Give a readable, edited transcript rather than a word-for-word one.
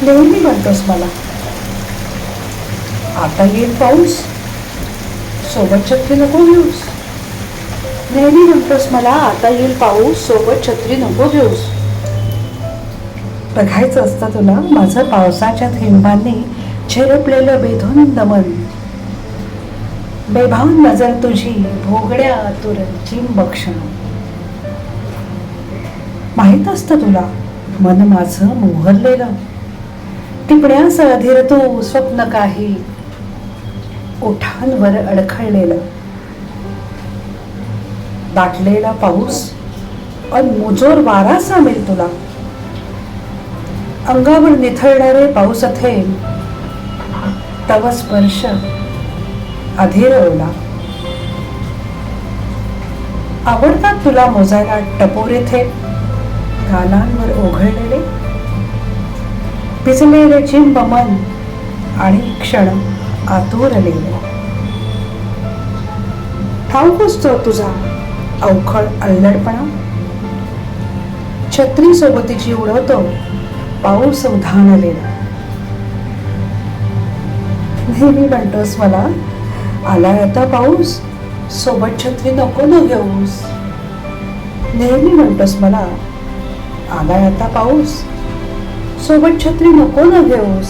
नेहमी म्हणतोस मला आता येईल पाऊस, सोबत छत्री नको घेऊस. नेहमी म्हणतोस मला आता येईल पाऊस, सोबत छत्री नको घेऊस. बघायचं असतं तुला माझं पावसाच्या थेंबांनी झिरपलेलं बेधुंद मन, बेभान नजर तुझी भोगड्या आतुर चिंबक्षण. माहित असतं तुला मन माझं मोहरलेलं, टिपण्यास अधीर तू स्वप्न काही ओठांवर अडखळलेलं. दाटलेला पाऊस अन मुजोर वारा सामील तुला, अंगावर निथळणारे पाऊस थेंब तव स्पर्श अधीर ओला. आवडतात तुला मोजायला टपोरे थेंब गालांवर ओघळलेले, भिजलेले चिंब मन आणि क्षण आतुरलेले. ठाऊक असतो तुझा अवखळ अल्लडपणा, छत्री सोबतीची उडवतो पाऊस उधाणलेला. नेहमी म्हणतोस मला आलाय आता पाऊस, सोबत छत्री नको न घेऊस. नेहमी म्हणतोस मला आलाय आता पाऊस, सोबत छत्री नको न घेऊस.